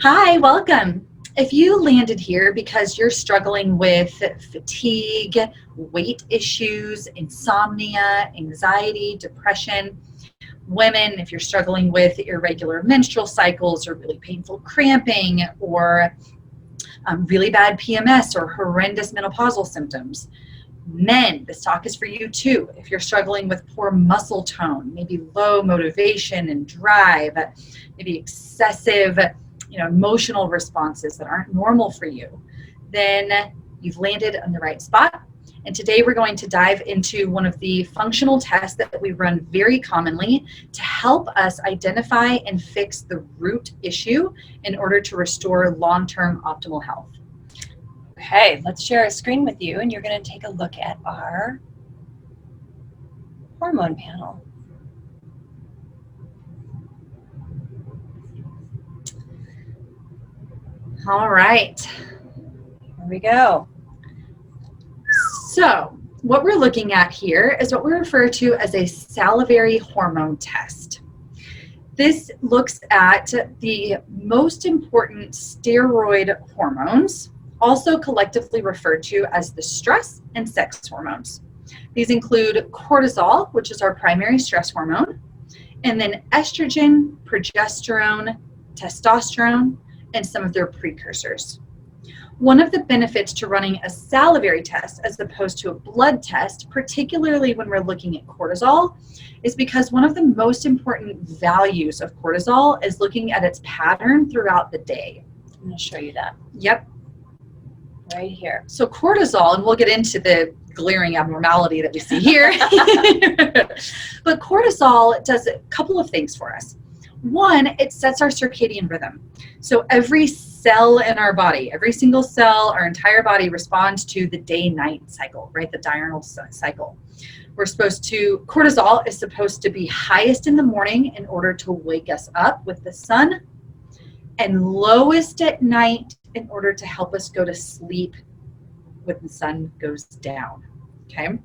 Hi, welcome. If you landed here because you're struggling with fatigue, weight issues, insomnia, anxiety, depression, women, if you're struggling with irregular menstrual cycles or really painful cramping or really bad PMS or horrendous menopausal symptoms. Men, this talk is for you too. If you're struggling with poor muscle tone, maybe low motivation and drive, maybe excessive, emotional responses that aren't normal for you, then you've landed on the right spot. And today we're going to dive into one of the functional tests that we run very commonly to help us identify and fix the root issue in order to restore long-term optimal health. Okay, let's share a screen with you, and you're going to take a look at our hormone panel. All right. Here we go. So what we're looking at here is what we refer to as a salivary hormone test. This looks at the most important steroid hormones, also collectively referred to as the stress and sex hormones. These include cortisol, which is our primary stress hormone, and then estrogen, progesterone, testosterone, and some of their precursors. One of the benefits to running a salivary test as opposed to a blood test, particularly when we're looking at cortisol, is because one of the most important values of cortisol is looking at its pattern throughout the day. I'm going to show you that. Yep. Right here. So cortisol, and we'll get into the glaring abnormality that we see here, but cortisol does a couple of things for us. One, it sets our circadian rhythm. So every cell in our body, every single cell, our entire body responds to the day-night cycle, right? The diurnal cycle. Cortisol is supposed to be highest in the morning in order to wake us up with the sun, and lowest at night in order to help us go to sleep when the sun goes down, okay?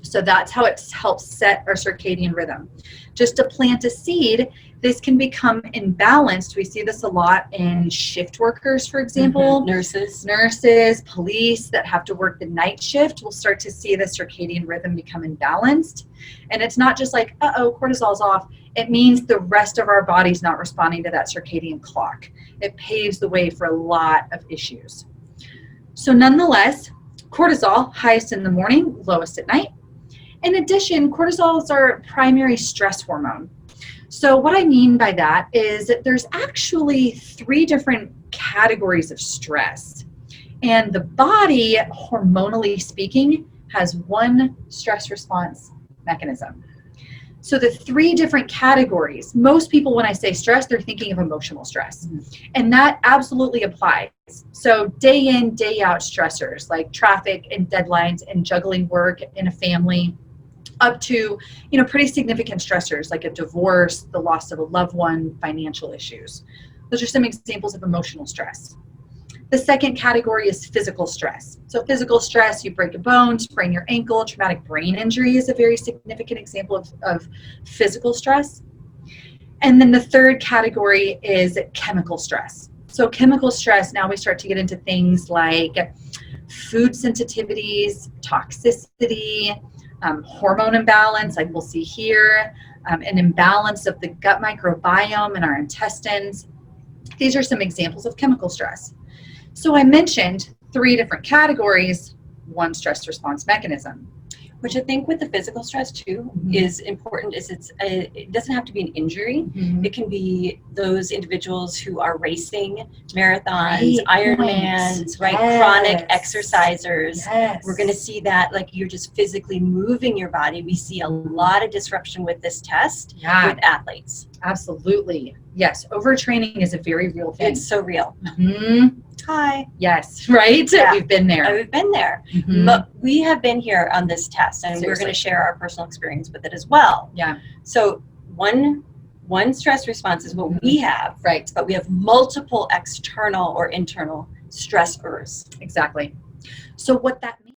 So that's how it helps set our circadian rhythm. Just to plant a seed, this can become imbalanced. We see this a lot in shift workers, for example. Nurses, police that have to work the night shift will start to see the circadian rhythm become imbalanced. And it's not just like, uh-oh, cortisol's off. It means the rest of our body's not responding to that circadian clock. It paves the way for a lot of issues. So nonetheless, cortisol, highest in the morning, lowest at night. In addition, cortisol is our primary stress hormone. So what I mean by that is that there's actually 3 different categories of stress. And the body, hormonally speaking, has one stress response mechanism. So the 3 different categories, most people when I say stress, they're thinking of emotional stress. And that absolutely applies. So day in, day out stressors like traffic and deadlines and juggling work in a family, up to, pretty significant stressors like a divorce, the loss of a loved one, financial issues. Those are some examples of emotional stress. The second category is physical stress. So physical stress, you break a bone, sprain your ankle, traumatic brain injury is a very significant example of physical stress. And then the third category is chemical stress. So chemical stress, now we start to get into things like food sensitivities, toxicity, hormone imbalance, like we'll see here, an imbalance of the gut microbiome in our intestines. These are some examples of chemical stress. So I mentioned 3 different categories, one stress response mechanism. Which I think with the physical stress too is important. It doesn't have to be an injury. It can be those individuals who are racing marathons, Ironmans, right? Yes. Chronic exercisers. Yes. We're going to see that, like, you're just physically moving your body. We see a lot of disruption with this test with athletes. Absolutely. Yes. Overtraining is a very real thing. It's so real. Hi. Yes. Right. Yeah. We've been there. We've been there. But we have been here on this test, and we're going to share our personal experience with it as well. Yeah. So one stress response is what we have. Right. But we have multiple external or internal stressors. Exactly. So what that means